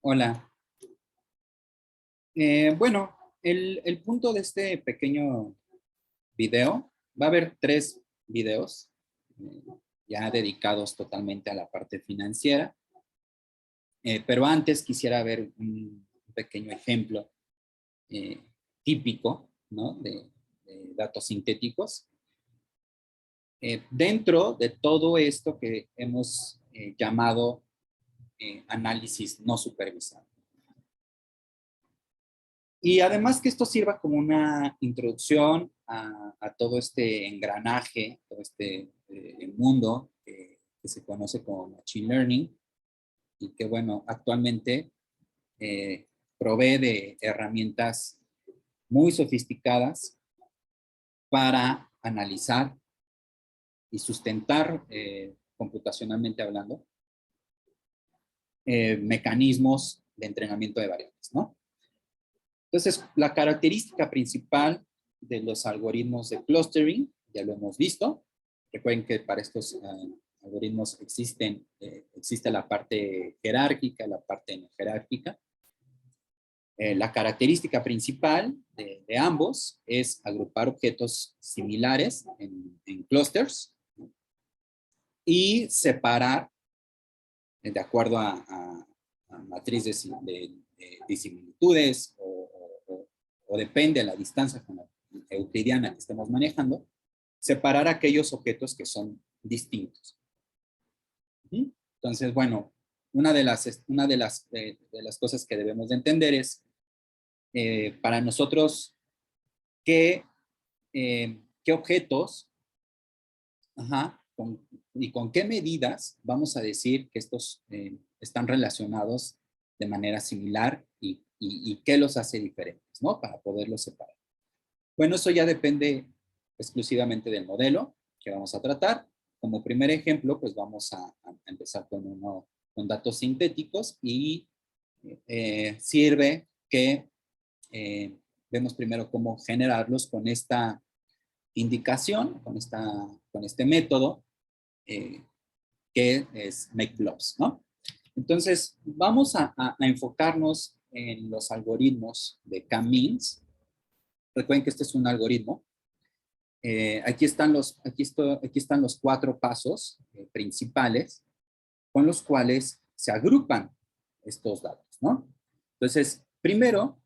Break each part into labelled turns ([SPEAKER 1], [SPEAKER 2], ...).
[SPEAKER 1] Hola. Bueno, el punto de este pequeño video, va a haber 3 videos eh, ya dedicados totalmente a la parte financiera, pero antes quisiera ver un pequeño ejemplo eh, típico, ¿no? de datos sintéticos. Dentro de todo esto que hemos llamado análisis no supervisado. Y además que esto sirva como una introducción a todo este engranaje, todo este mundo que se conoce como Machine Learning y que, bueno, actualmente provee de herramientas muy sofisticadas para analizar y sustentar, computacionalmente hablando, mecanismos de entrenamiento de variables, ¿no? Entonces, la característica principal de los algoritmos de clustering, ya lo hemos visto. Recuerden que para estos algoritmos existe la parte jerárquica, la parte no jerárquica. La característica principal de ambos es agrupar objetos similares en clusters y separar de acuerdo a matrices de similitudes o depende de la distancia con la euclidiana que estemos manejando, separar aquellos objetos que son distintos. Entonces, bueno, una de las cosas que debemos de entender es, para nosotros, qué objetos, y con qué medidas vamos a decir que estos están relacionados de manera similar y qué los hace diferentes, ¿no? Para poderlos separar. Bueno, eso ya depende exclusivamente del modelo que vamos a tratar. Como primer ejemplo, pues vamos a empezar con datos sintéticos y sirve que vemos primero cómo generarlos con esta indicación, con este método que es MakeBlobs, ¿no? Entonces, vamos a enfocarnos en los algoritmos de K-means. Recuerden que este es un algoritmo. Aquí están los 4 pasos principales con los cuales se agrupan estos datos, ¿no? Entonces, primero,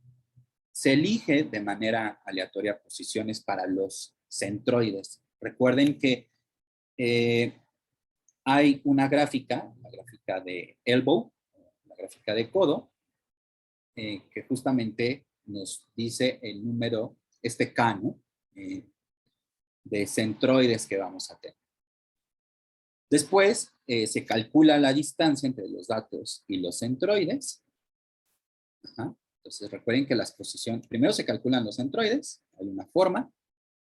[SPEAKER 1] se elige de manera aleatoria posiciones para los centroides. Recuerden que hay una gráfica, la gráfica de elbow, la gráfica de codo, que justamente nos dice el número, este K, ¿no? De centroides que vamos a tener. Después se calcula la distancia entre los datos y los centroides. Entonces recuerden que las posiciones, primero se calculan los centroides, hay una forma,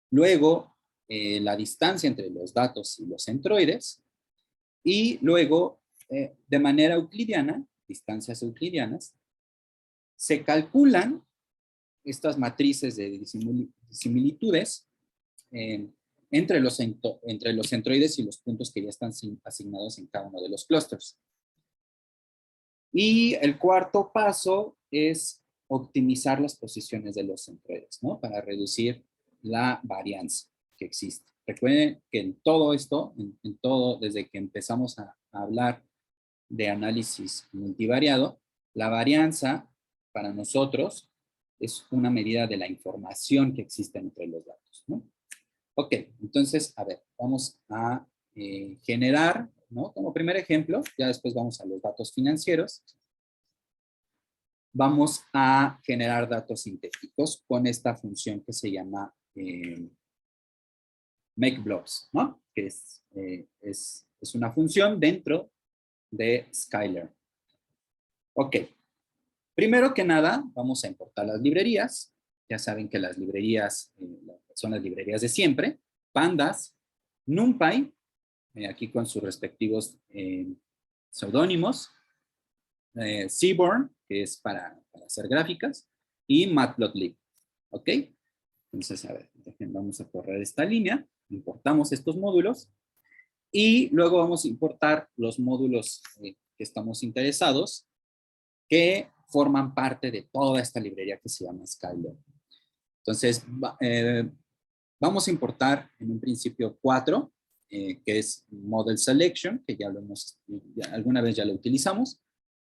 [SPEAKER 1] luego la distancia entre los datos y los centroides, y luego de manera euclidiana, distancias euclidianas, se calculan estas matrices de similitudes entre los centroides y los puntos que ya están asignados en cada uno de los clústeres. Y el cuarto paso es optimizar las posiciones de los centroides, ¿no? Para reducir la varianza que existe. Recuerden que en todo esto, en todo, desde que empezamos a hablar de análisis multivariado, la varianza para nosotros es una medida de la información que existe entre los datos, ¿no? Ok, entonces, a ver, vamos a generar, ¿no? Como primer ejemplo, ya después vamos a los datos financieros. Vamos a generar datos sintéticos con esta función que se llama MakeBlobs, ¿no? Que es una función dentro de Skylearn. Ok, primero que nada, vamos a importar las librerías. Ya saben que las librerías son las librerías de siempre. Pandas, NumPy, aquí con sus respectivos seudónimos. Seaborn, que es para hacer gráficas. Y Matplotlib. ¿Ok? Entonces, a ver, vamos a correr esta línea. Importamos estos módulos. Y luego vamos a importar los módulos que estamos interesados que forman parte de toda esta librería que se llama Skylearn. Entonces, vamos a importar en un principio 4, que es Model Selection, que ya lo hemos, alguna vez ya lo utilizamos.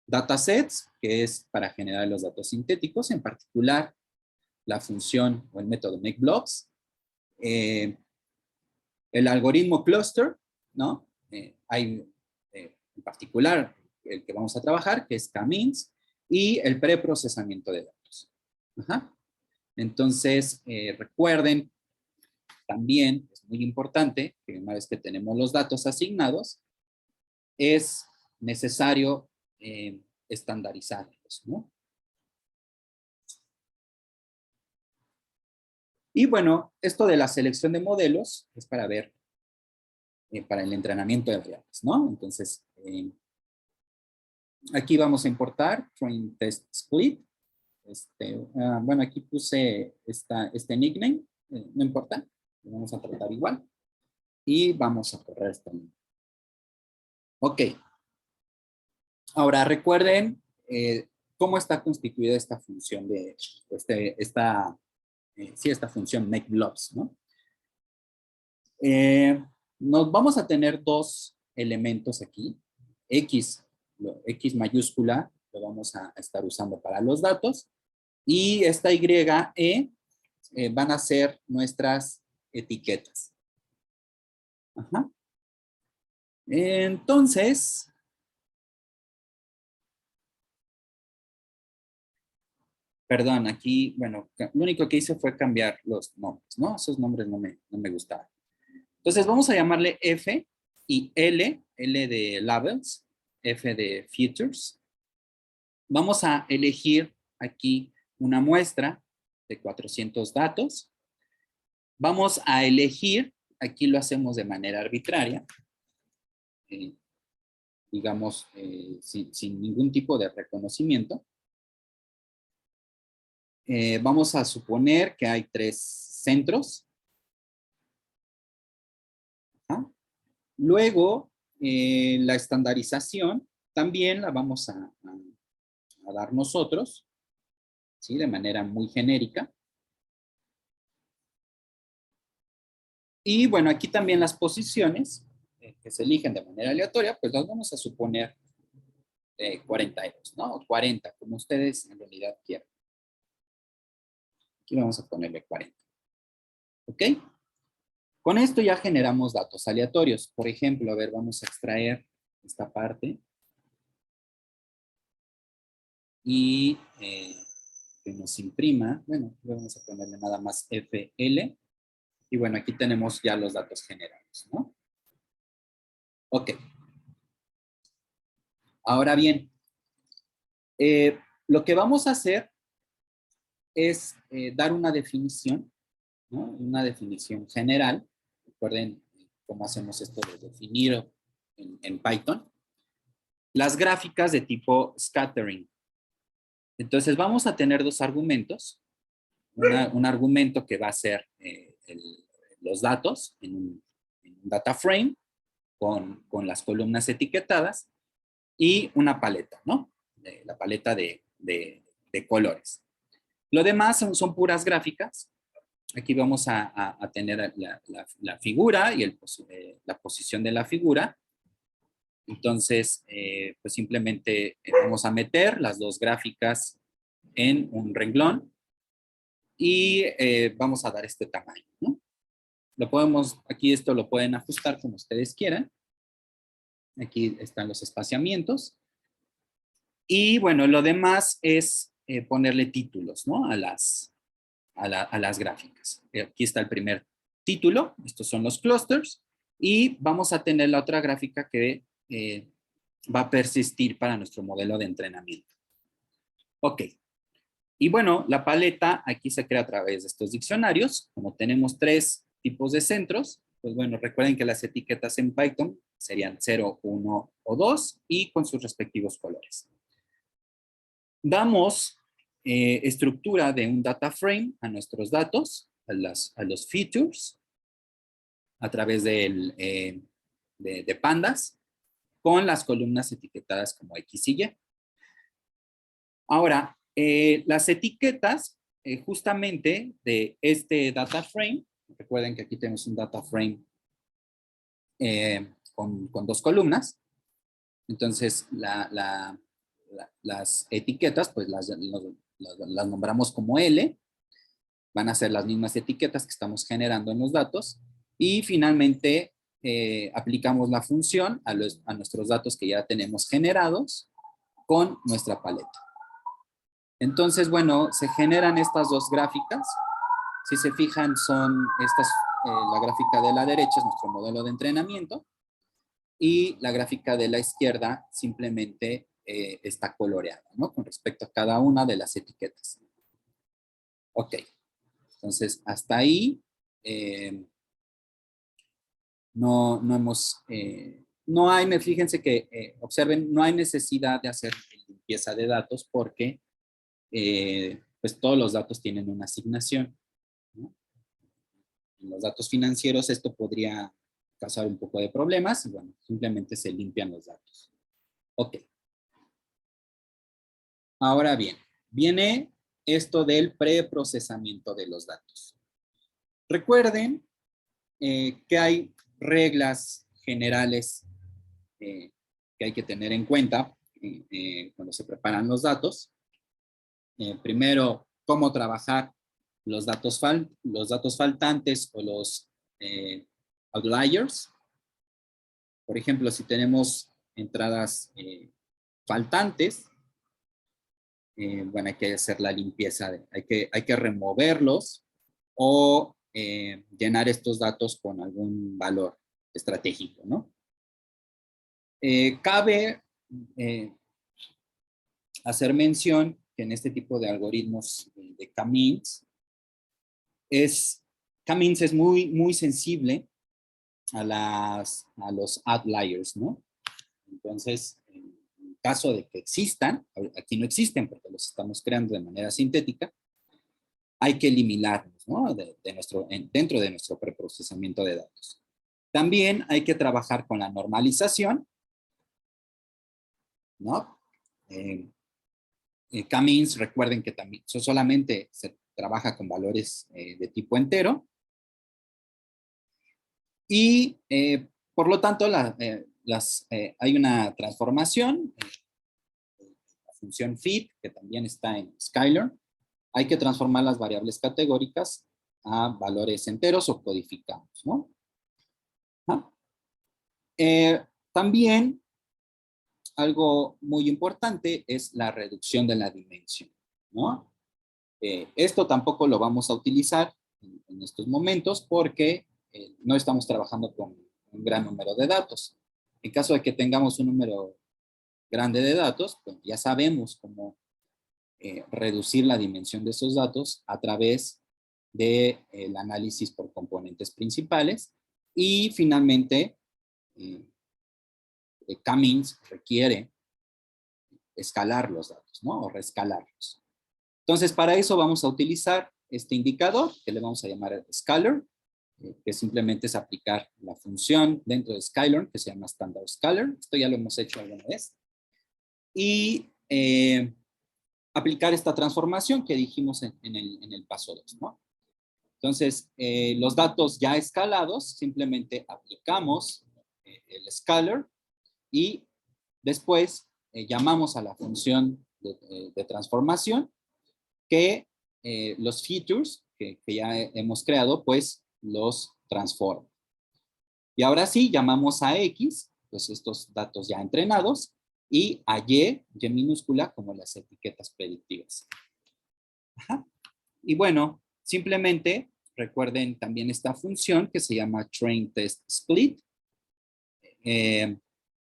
[SPEAKER 1] Datasets, que es para generar los datos sintéticos, en particular la función o el método MakeBlocks. El algoritmo cluster, ¿no? Hay en particular el que vamos a trabajar, que es K-means, y el preprocesamiento de datos. Ajá. Entonces, recuerden también, es muy importante, que una vez que tenemos los datos asignados, es necesario estandarizarlos, ¿no? Y bueno, esto de la selección de modelos es para ver, para el entrenamiento de variables, ¿no? Entonces, aquí vamos a importar train test split. Bueno, aquí puse este nickname, no importa, lo vamos a tratar igual. Y vamos a correr esta línea. Ok. Ahora recuerden cómo está constituida esta función de esta función MakeBlocks, ¿no? Nos vamos a tener dos elementos aquí. X mayúscula lo vamos a estar usando para los datos. Y esta Y van a ser nuestras etiquetas. Ajá. Entonces, perdón, aquí, bueno, lo único que hice fue cambiar los nombres, ¿no? Esos nombres no me gustaban. Entonces vamos a llamarle F y L de labels, F de features. Vamos a elegir aquí una muestra de 400 datos. Vamos a elegir, aquí lo hacemos de manera arbitraria, digamos, sin ningún tipo de reconocimiento. Vamos a suponer que hay 3 centros. ¿Ah? Luego, la estandarización también la vamos a dar nosotros, ¿sí? De manera muy genérica. Y bueno, aquí también las posiciones que se eligen de manera aleatoria, pues las vamos a suponer 42, ¿no? O 40, como ustedes en realidad quieran. Aquí vamos a ponerle 40. ¿Ok? Con esto ya generamos datos aleatorios. Por ejemplo, a ver, vamos a extraer esta parte. Y que nos imprima. Bueno, vamos a ponerle nada más FL. Y bueno, aquí tenemos ya los datos generados, ¿no? Ok. Ahora bien, lo que vamos a hacer es dar una definición, ¿no? Una definición general. Recuerden cómo hacemos esto de definir en Python. Las gráficas de tipo scattering. Entonces vamos a tener dos argumentos. Un argumento que va a ser los datos en un data frame con las columnas etiquetadas y una paleta, ¿no? La paleta de colores. Lo demás son puras gráficas. Aquí vamos a tener la figura y la posición de la figura. Entonces, pues simplemente vamos a meter las dos gráficas en un renglón y vamos a dar este tamaño, ¿no? Aquí esto lo pueden ajustar como ustedes quieran. Aquí están los espaciamientos. Y bueno, lo demás es ponerle títulos, ¿no? A las gráficas. Aquí está el primer título, estos son los clusters, y vamos a tener la otra gráfica que va a persistir para nuestro modelo de entrenamiento. Ok. Y bueno, la paleta aquí se crea a través de estos diccionarios. Como tenemos 3 tipos de centros, pues bueno, recuerden que las etiquetas en Python serían 0, 1 o 2 y con sus respectivos colores. Damos estructura de un data frame a nuestros datos, a los features, a través de pandas, con las columnas etiquetadas como X y Y. Ahora, las etiquetas justamente de este data frame, recuerden que aquí tenemos un data frame con dos columnas. Entonces, las etiquetas, pues las nombramos como L, van a ser las mismas etiquetas que estamos generando en los datos, y finalmente aplicamos la función a nuestros datos que ya tenemos generados con nuestra paleta. Entonces, bueno, se generan estas dos gráficas. Si se fijan, son estas, la gráfica de la derecha es nuestro modelo de entrenamiento, y la gráfica de la izquierda simplemente está coloreada, ¿no? Con respecto a cada una de las etiquetas. Ok, entonces hasta ahí no hay, fíjense que, observen, no hay necesidad de hacer limpieza de datos porque pues todos los datos tienen una asignación, ¿no? En los datos financieros esto podría causar un poco de problemas y bueno, simplemente se limpian los datos. Ok. Ahora bien, viene esto del preprocesamiento de los datos. Recuerden que hay reglas generales que hay que tener en cuenta cuando se preparan los datos. Primero, cómo trabajar los datos faltantes o los outliers. Por ejemplo, si tenemos entradas faltantes, bueno, hay que hacer la limpieza, hay que removerlos o llenar estos datos con algún valor estratégico, ¿no? Cabe hacer mención que en este tipo de algoritmos de K-means, K-means es muy sensible a los outliers, ¿no? Entonces, en caso de que existan, aquí no existen porque los estamos creando de manera sintética, hay que eliminarlos, ¿no? Dentro de nuestro preprocesamiento de datos. También hay que trabajar con la normalización, ¿no? K-means, recuerden que también solamente se trabaja con valores de tipo entero. Y por lo tanto, hay una transformación, la función fit, que también está en Skylearn. Hay que transformar las variables categóricas a valores enteros o codificados, ¿no? ¿Ah? También algo muy importante es la reducción de la dimensión, ¿no? Esto tampoco lo vamos a utilizar en estos momentos porque no estamos trabajando con un gran número de datos. En caso de que tengamos un número grande de datos, pues ya sabemos cómo reducir la dimensión de esos datos a través del análisis por componentes principales, y finalmente K-means requiere escalar los datos, ¿no? O reescalarlos. Entonces, para eso vamos a utilizar este indicador que le vamos a llamar scalar, que simplemente es aplicar la función dentro de Skylearn que se llama standard scalar. Esto ya lo hemos hecho alguna vez. Y aplicar esta transformación que dijimos en el paso 2, ¿no? Entonces, los datos ya escalados, simplemente aplicamos el scalar y después llamamos a la función de transformación que los features que ya hemos creado, pues los transforma. Y ahora sí, llamamos a X, pues estos datos ya entrenados, y a Y minúscula, como las etiquetas predictivas. Ajá. Y bueno, simplemente recuerden también esta función que se llama train test split.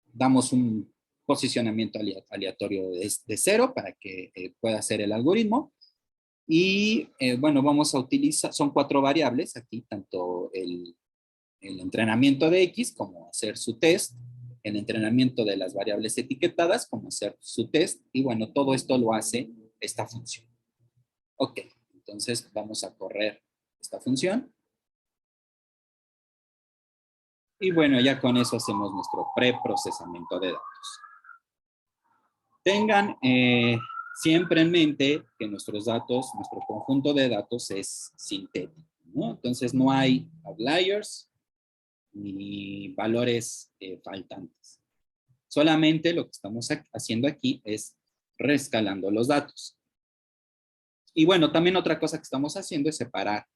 [SPEAKER 1] Damos un posicionamiento aleatorio de 0 para que pueda hacer el algoritmo. Y bueno, vamos a utilizar, son 4 variables aquí, tanto el entrenamiento de X como hacer su test, el entrenamiento de las variables etiquetadas como hacer su test, y bueno, todo esto lo hace esta función. Ok, entonces vamos a correr esta función. Y bueno, ya con eso hacemos nuestro preprocesamiento de datos. Tengan siempre en mente que nuestros datos, nuestro conjunto de datos es sintético, ¿no? Entonces no hay outliers ni valores faltantes. Solamente lo que estamos haciendo aquí es reescalando los datos. Y bueno, también otra cosa que estamos haciendo es separar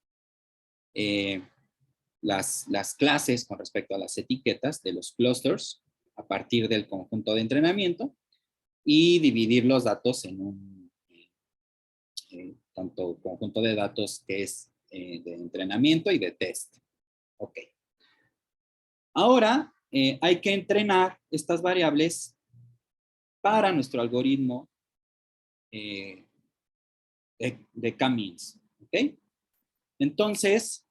[SPEAKER 1] las clases con respecto a las etiquetas de los clusters a partir del conjunto de entrenamiento y dividir los datos en un tanto conjunto de datos que es de entrenamiento y de test. Ok. Ahora hay que entrenar estas variables para nuestro algoritmo de K-means. ¿Ok? Entonces,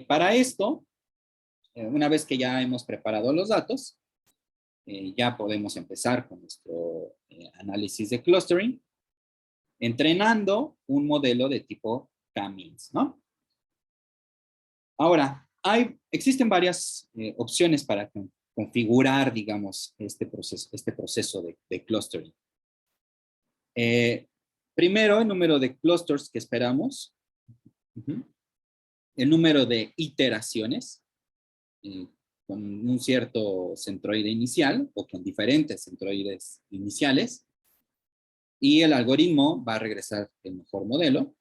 [SPEAKER 1] para esto, una vez que ya hemos preparado los datos, ya podemos empezar con nuestro análisis de clustering, entrenando un modelo de tipo K-means, ¿no? Ahora, existen varias opciones para configurar, digamos, este proceso de clustering. Primero, el número de clusters que esperamos, el número de iteraciones con un cierto centroide inicial o con diferentes centroides iniciales, y el algoritmo va a regresar el mejor modelo,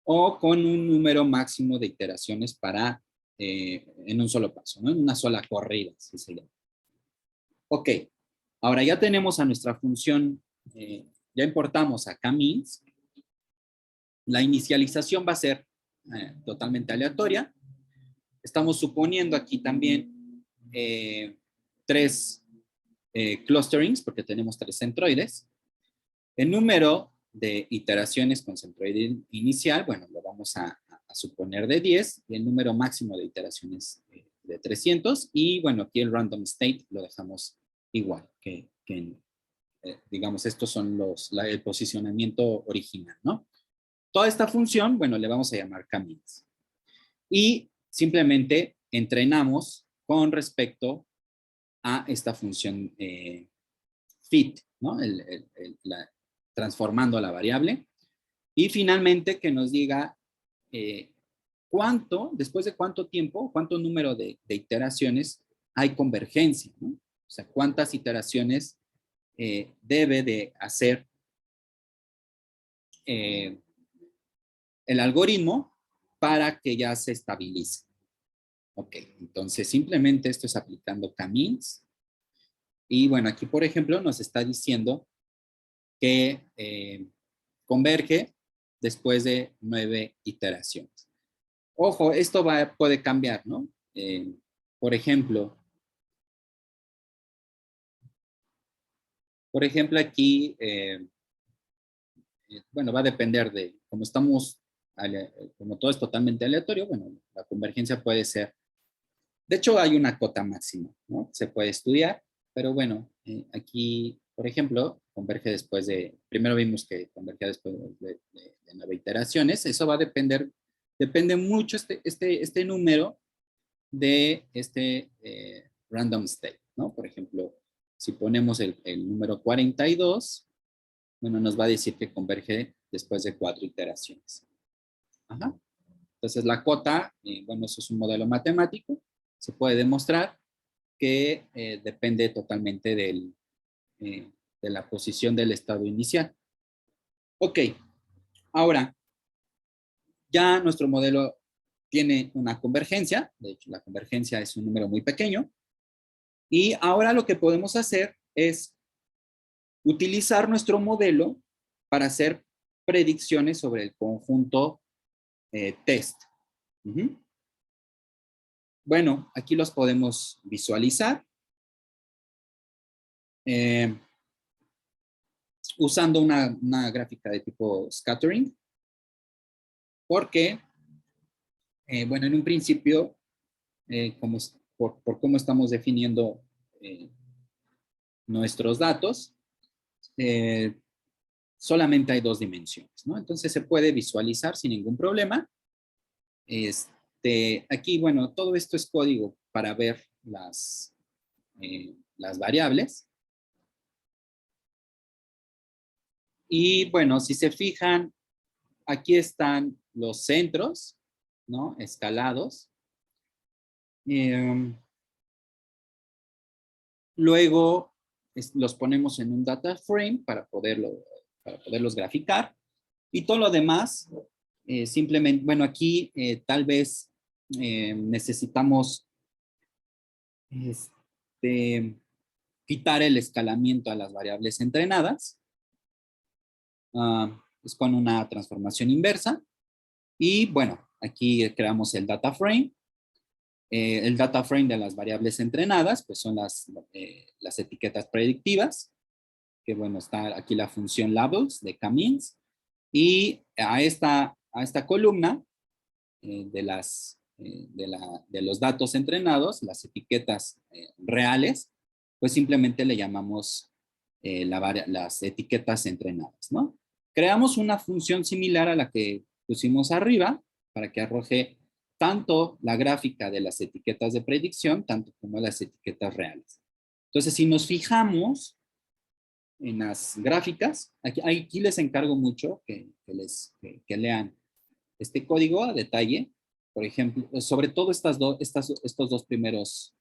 [SPEAKER 1] o con un número máximo de iteraciones en un solo paso, ¿no? En una sola corrida, así se llama. Ok, ahora ya tenemos a nuestra función, ya importamos a K-means. La inicialización va a ser totalmente aleatoria. Estamos suponiendo aquí también 3 clusterings, porque tenemos 3 centroides. El número de iteraciones con centroide inicial, bueno, lo vamos a suponer de 10, y el número máximo de iteraciones de 300, y bueno, aquí el random state lo dejamos igual, digamos, estos son el posicionamiento original, ¿no? Toda esta función, bueno, le vamos a llamar K-means. Y simplemente entrenamos con respecto a esta función fit, ¿no? Transformando la variable. Y finalmente que nos diga después de cuánto tiempo, cuánto número de iteraciones hay convergencia, ¿no? O sea, cuántas iteraciones debe de hacer el algoritmo para que ya se estabilice. Ok, entonces simplemente esto es aplicando K-means. Y bueno, aquí por ejemplo nos está diciendo que converge después de 9 iteraciones. Ojo, esto puede cambiar, ¿no? Por ejemplo, aquí, bueno, va a depender de, como todo es totalmente aleatorio, bueno, la convergencia puede ser, de hecho hay una cota máxima, ¿no? Se puede estudiar, pero bueno, aquí, por ejemplo, primero vimos que convergía después de 9 iteraciones, eso va a depende mucho este número de random state, ¿no? Por ejemplo, si ponemos el número 42, bueno, nos va a decir que converge después de 4 iteraciones. Ajá. Entonces, la cota, bueno, eso es un modelo matemático, se puede demostrar que depende totalmente de la posición del estado inicial. Ok, ahora, ya nuestro modelo tiene una convergencia, de hecho la convergencia es un número muy pequeño, y ahora lo que podemos hacer es utilizar nuestro modelo para hacer predicciones sobre el conjunto test. Bueno, aquí los podemos visualizar usando una gráfica de tipo scattering, porque, bueno, en un principio, por cómo estamos definiendo nuestros datos, solamente hay 2 dimensiones, ¿no? Entonces se puede visualizar sin ningún problema. Aquí, bueno, todo esto es código para ver las variables. Y bueno, si se fijan, aquí están los centros, ¿no? Escalados. Luego los ponemos en un data frame para poderlos graficar. Y todo lo demás, simplemente, bueno, aquí tal vez necesitamos quitar el escalamiento a las variables entrenadas. Es con una transformación inversa. Y bueno, aquí creamos el data frame. El data frame de las variables entrenadas, pues son las etiquetas predictivas, que bueno, está aquí la función labels de k-means. Y a esta columna de los datos entrenados, las etiquetas reales, pues simplemente le llamamos las etiquetas entrenadas, ¿no? Creamos una función similar a la que pusimos arriba para que arroje tanto la gráfica de las etiquetas de predicción, tanto como las etiquetas reales. Entonces, si nos fijamos en las gráficas, aquí les encargo mucho que lean este código a detalle, por ejemplo, sobre todo estos dos primeros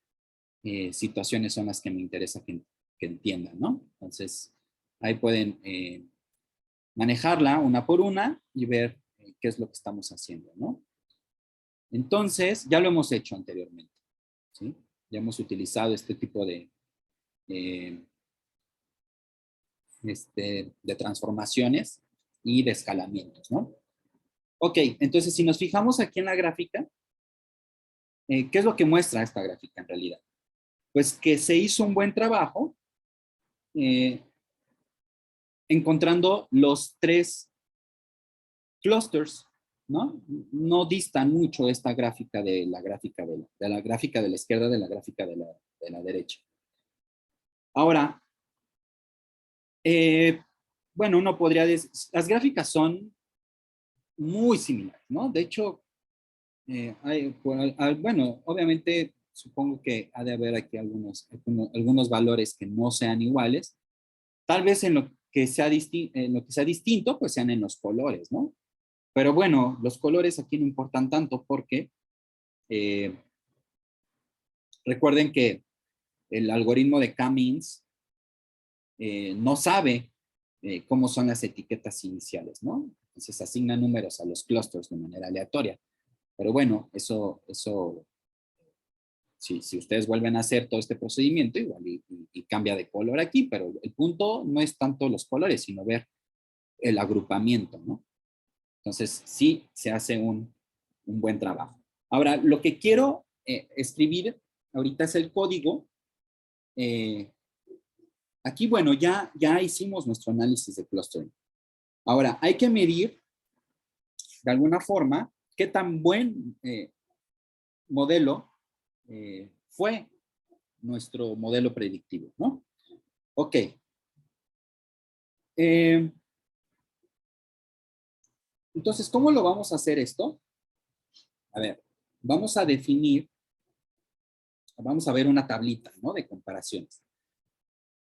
[SPEAKER 1] situaciones son las que me interesa que entiendan, ¿no? Entonces, ahí pueden manejarla una por una y ver qué es lo que estamos haciendo, ¿no? Entonces, ya lo hemos hecho anteriormente, ¿sí? Ya hemos utilizado este tipo eh, de transformaciones y de escalamientos, ¿no? Ok, entonces si nos fijamos aquí en la gráfica, ¿qué es lo que muestra esta gráfica en realidad? Pues que se hizo un buen trabajo eh, encontrando los tres clusters, ¿no? No distan mucho esta gráfica de la gráfica de la gráfica de la izquierda de la gráfica de la derecha. Ahora, bueno, uno podría decir, las gráficas son muy similares, ¿no? De hecho, bueno, obviamente supongo que ha de haber aquí algunos valores que no sean iguales. Tal vez en lo que sea distinto, pues sean en los colores, ¿no? Pero bueno, los colores aquí no importan tanto porque eh, recuerden que el algoritmo de K-means no sabe cómo son las etiquetas iniciales, ¿no? Entonces asigna números a los clusters de manera aleatoria. Pero bueno, eso si ustedes vuelven a hacer todo este procedimiento, igual y cambia de color aquí, pero el punto no es tanto los colores, sino ver el agrupamiento, ¿no? Entonces, sí se hace un buen trabajo. Ahora, lo que quiero escribir ahorita es el código. Aquí, bueno, ya hicimos nuestro análisis de clustering. Ahora, hay que medir de alguna forma qué tan buen modelo fue nuestro modelo predictivo, ¿no? Ok. Entonces, ¿cómo lo vamos a hacer esto? A ver, vamos a definir, vamos a ver una tablita, ¿no? De comparaciones.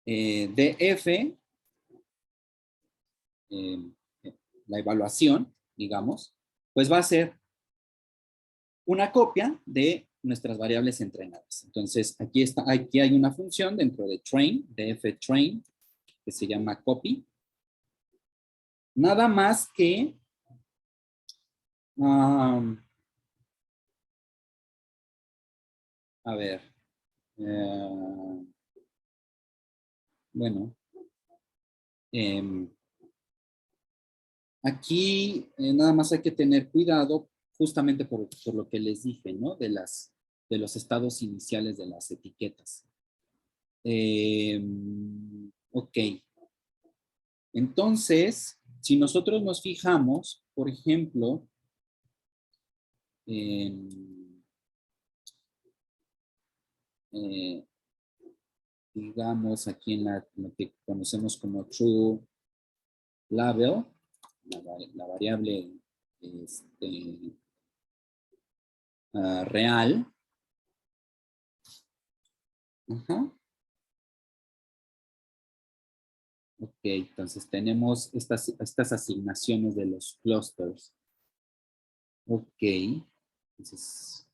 [SPEAKER 1] DF, la evaluación, digamos, pues va a ser una copia de nuestras variables entrenadas. Entonces, aquí hay una función dentro de train, DF train, que se llama copy. Nada más que a ver, bueno, aquí nada más hay que tener cuidado justamente por lo que les dije, ¿no? De los estados iniciales de las etiquetas. Ok. Entonces, si nosotros nos fijamos, por ejemplo, en, eh, digamos aquí en lo que conocemos como true label, la variable real. Ajá. Ok, entonces tenemos estas asignaciones de los clusters. Ok, entonces,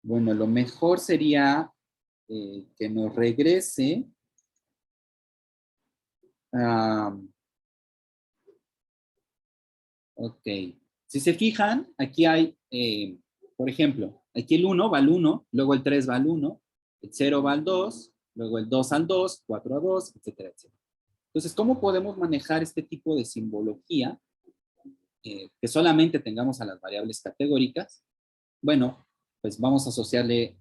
[SPEAKER 1] bueno, lo mejor sería que nos regrese a... Ok, si se fijan, aquí hay, por ejemplo, aquí el 1 va al 1, luego el 3 va al 1, el 0 va al 2, luego el 2 al 2, 4 a 2, etcétera, etcétera. Entonces, ¿cómo podemos manejar este tipo de simbología que solamente tengamos a las variables categóricas? Bueno, pues vamos a asociarle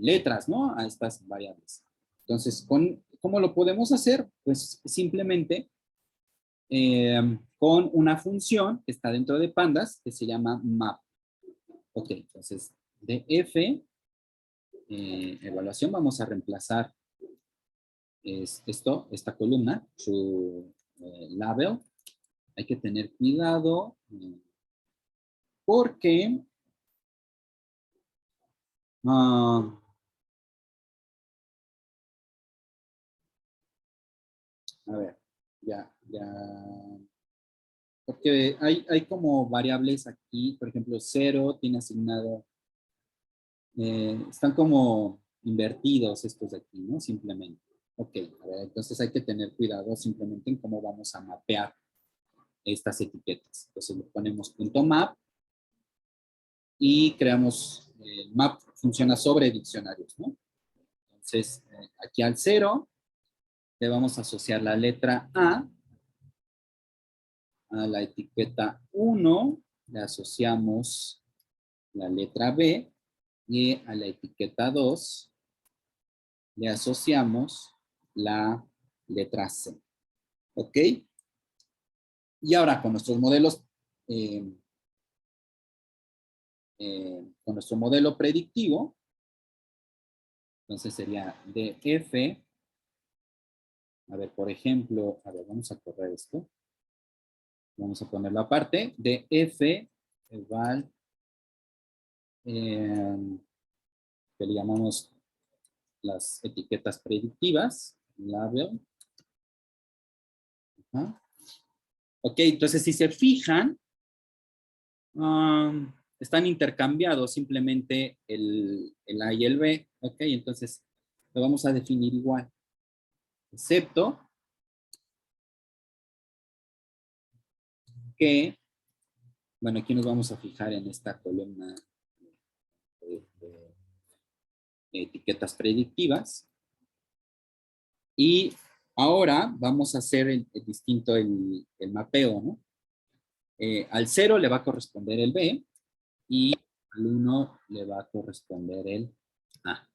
[SPEAKER 1] letras, ¿no? A estas variables. Entonces, ¿cómo lo podemos hacer? Pues simplemente con una función que está dentro de pandas que se llama map. Ok, entonces de f, evaluación, vamos a reemplazar esta columna, su label. Hay que tener cuidado porque a ver, ya, porque hay como variables aquí, por ejemplo, 0 tiene asignado, están como invertidos estos de aquí, ¿no? Simplemente. Ok, a ver, entonces hay que tener cuidado simplemente en cómo vamos a mapear estas etiquetas. Entonces le ponemos .map y creamos, map funciona sobre diccionarios, ¿no? Entonces, aquí al 0 le vamos a asociar la letra A la etiqueta 1, le asociamos la letra B y a la etiqueta 2 le asociamos la letra C. ¿Ok? Y ahora con nuestros modelos, con nuestro modelo predictivo, entonces sería df, a ver, por ejemplo, a ver, vamos a correr esto. Vamos a ponerlo aparte, df eval, que le llamamos las etiquetas predictivas, label. Ajá. Ok, entonces si se fijan, están intercambiados simplemente el A y el B. Ok, entonces lo vamos a definir igual. Excepto que, bueno, aquí nos vamos a fijar en esta columna de etiquetas predictivas. Y ahora vamos a hacer distinto el mapeo, ¿no? Al 0 le va a corresponder el B y al 1 le va a corresponder el A.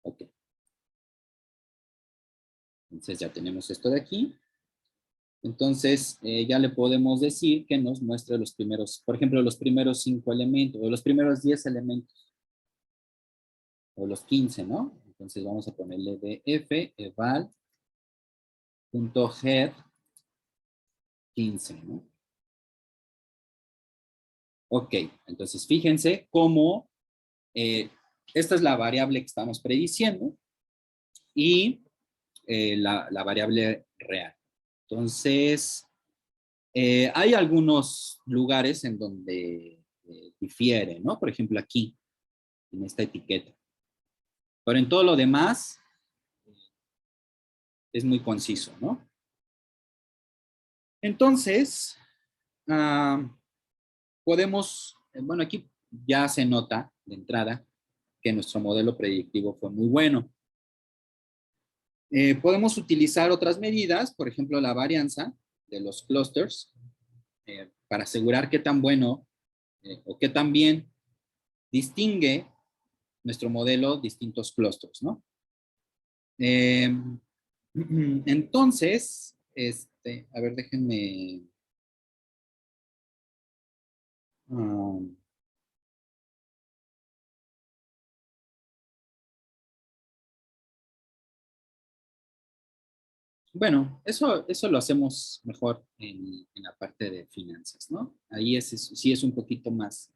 [SPEAKER 1] Ok. Entonces ya tenemos esto de aquí. Entonces ya le podemos decir que nos muestre los primeros, por ejemplo, los primeros 5 elementos o los primeros 10 elementos o los 15, ¿no? Entonces vamos a ponerle df eval.head 15, ¿no? Ok, entonces fíjense cómo esta es la variable que estamos prediciendo y la variable real. Entonces, hay algunos lugares en donde difiere, ¿no? Por ejemplo, aquí, en esta etiqueta. Pero en todo lo demás, es muy conciso, ¿no? Entonces, podemos, bueno, aquí ya se nota de entrada que nuestro modelo predictivo fue muy bueno. Podemos utilizar otras medidas, por ejemplo, la varianza de los clusters, para asegurar qué tan bueno o qué tan bien distingue nuestro modelo distintos clusters, ¿no? Entonces, a ver, déjenme... bueno, eso lo hacemos mejor en la parte de finanzas, ¿no? Ahí sí es un poquito más,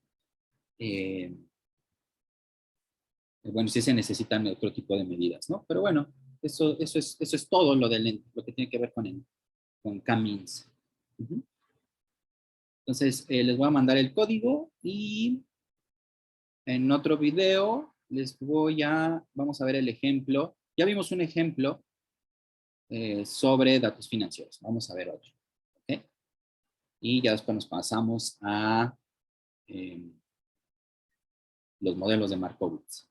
[SPEAKER 1] Bueno, sí se necesitan otro tipo de medidas, ¿no? Pero bueno, eso es todo lo que tiene que ver con K-means. Entonces, les voy a mandar el código y en otro video vamos a ver el ejemplo. Ya vimos un ejemplo sobre datos financieros. Vamos a ver otro. ¿Ok? Y ya después nos pasamos a los modelos de Markowitz.